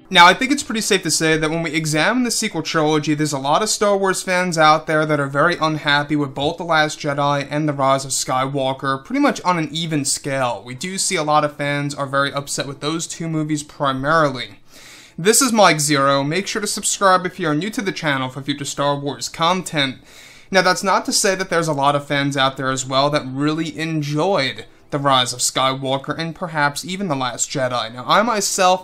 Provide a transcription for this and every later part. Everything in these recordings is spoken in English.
Now, I think it's pretty safe to say that when we examine the sequel trilogy, there's a lot of Star Wars fans out there that are very unhappy with both The Last Jedi and The Rise of Skywalker, pretty much on an even scale. We do see a lot of fans are very upset with those two movies primarily. This is Mike Zero. Make sure to subscribe if you are new to the channel for future Star Wars content. Now, that's not to say that there's a lot of fans out there as well that really enjoyed The Rise of Skywalker and perhaps even The Last Jedi. Now,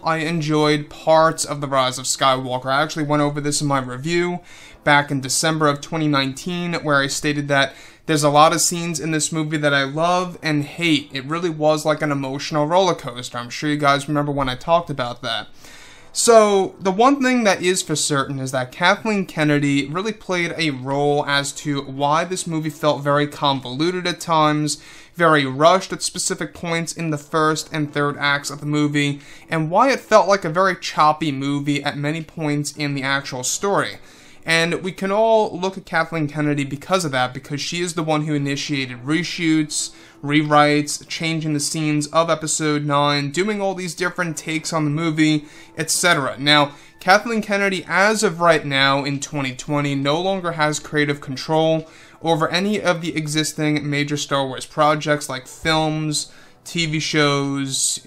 I enjoyed parts of The Rise of Skywalker. I actually went over this in my review back in December of 2019, where I stated that there's a lot of scenes in this movie that I love and hate. It really was like an emotional roller coaster. I'm sure you guys remember when I talked about that. So, the one thing that is for certain is that Kathleen Kennedy really played a role as to why this movie felt very convoluted at times, very rushed at specific points in the first and third acts of the movie, and why it felt like a very choppy movie at many points in the actual story. And we can all look at Kathleen Kennedy because of that, because she is the one who initiated reshoots, rewrites, changing the scenes of Episode 9, doing all these different takes on the movie, etc. Now, Kathleen Kennedy, as of right now in 2020, no longer has creative control over any of the existing major Star Wars projects like films, TV shows,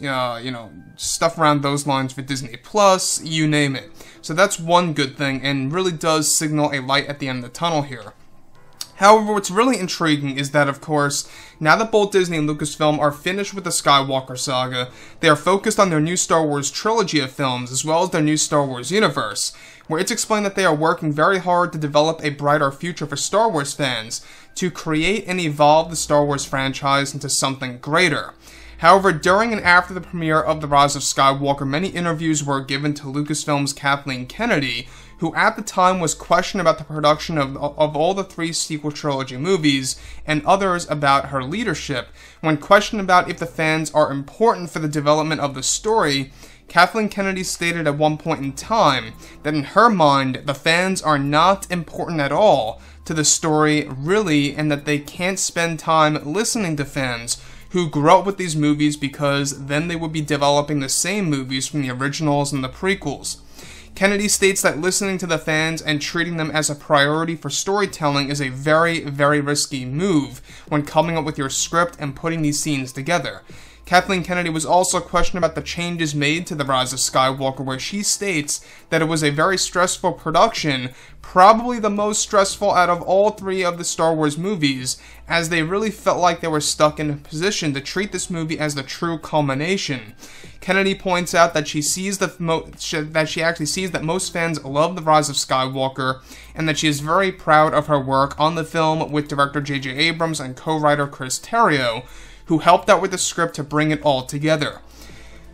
stuff around those lines for Disney Plus, you name it. So that's one good thing, and really does signal a light at the end of the tunnel here. However, what's really intriguing is that, of course, now that both Disney and Lucasfilm are finished with the Skywalker saga, they are focused on their new Star Wars trilogy of films, as well as their new Star Wars universe, where it's explained that they are working very hard to develop a brighter future for Star Wars fans, to create and evolve the Star Wars franchise into something greater. However, during and after the premiere of The Rise of Skywalker, many interviews were given to Lucasfilm's Kathleen Kennedy, who at the time was questioned about the production of all the three sequel trilogy movies, and others about her leadership. When questioned about if the fans are important for the development of the story, Kathleen Kennedy stated at one point in time that in her mind, the fans are not important at all to the story, really, and that they can't spend time listening to fans who grew up with these movies, because then they would be developing the same movies from the originals and the prequels. Kennedy states that listening to the fans and treating them as a priority for storytelling is a very, very risky move when coming up with your script and putting these scenes together. Kathleen Kennedy was also questioned about the changes made to The Rise of Skywalker, where she states that it was a very stressful production, probably the most stressful out of all three of the Star Wars movies, as they really felt like they were stuck in a position to treat this movie as the true culmination. Kennedy points out that she actually sees that most fans love The Rise of Skywalker, and that she is very proud of her work on the film with director J.J. Abrams and co-writer Chris Terrio, who helped out with the script to bring it all together.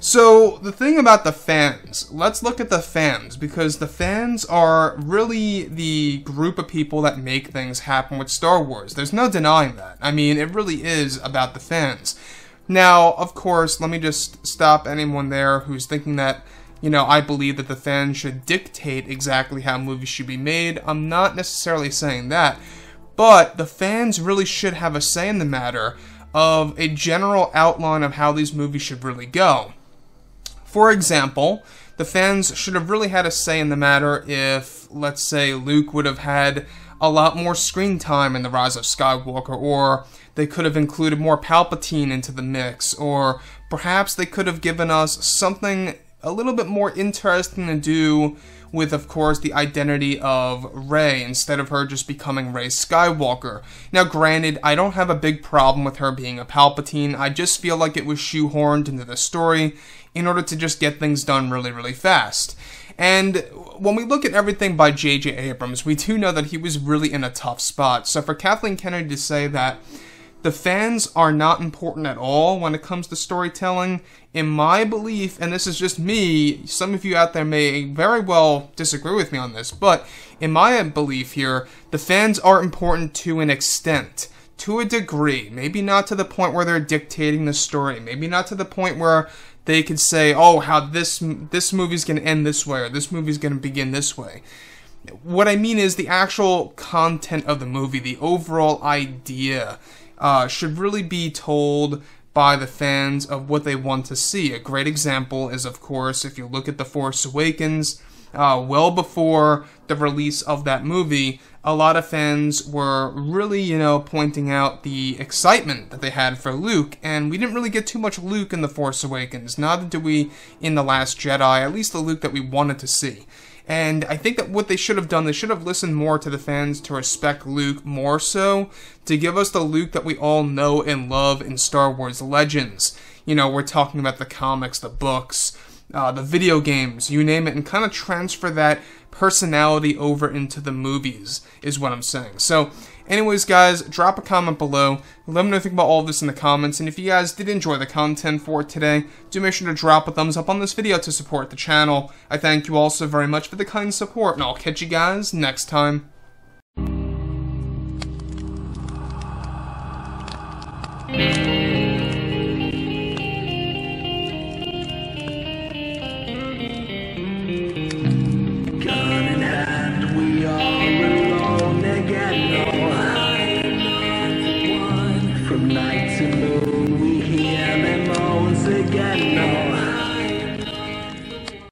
So, the thing about the fans, let's look at the fans, because the fans are really the group of people that make things happen with Star Wars. There's no denying that. I mean, it really is about the fans. Now, of course, let me just stop anyone there who's thinking that, I believe that the fans should dictate exactly how movies should be made. I'm not necessarily saying that, but the fans really should have a say in the matter of a general outline of how these movies should really go. For example, the fans should have really had a say in the matter if, let's say, Luke would have had a lot more screen time in The Rise of Skywalker, or they could have included more Palpatine into the mix, or perhaps they could have given us something a little bit more interesting to do with, of course, the identity of Rey, instead of her just becoming Rey Skywalker. Now, granted, I don't have a big problem with her being a Palpatine. I just feel like it was shoehorned into the story in order to just get things done really, really fast. And when we look at everything by J.J. Abrams, we do know that he was really in a tough spot. So for Kathleen Kennedy to say that the fans are not important at all when it comes to storytelling, in my belief, and this is just me, some of you out there may very well disagree with me on this, but in my belief here, the fans are important to an extent, to a degree, maybe not to the point where they're dictating the story, maybe not to the point where they could say, oh, how this movie's going to end this way, or this movie's going to begin this way. What I mean is the actual content of the movie, the overall idea, should really be told by the fans of what they want to see. A great example is, of course, if you look at The Force Awakens, well before the release of that movie, a lot of fans were really, pointing out the excitement that they had for Luke, and we didn't really get too much Luke in The Force Awakens, neither did we in The Last Jedi, at least the Luke that we wanted to see. And I think that what they should have done, they should have listened more to the fans to respect Luke more so, to give us the Luke that we all know and love in Star Wars Legends. We're talking about the comics, the books, the video games, you name it, and kind of transfer that personality over into the movies, is what I'm saying. So, anyways, guys, drop a comment below. Let me know what you think about all of this in the comments. And if you guys did enjoy the content for today, do make sure to drop a thumbs up on this video to support the channel. I thank you all so very much for the kind support, and I'll catch you guys next time.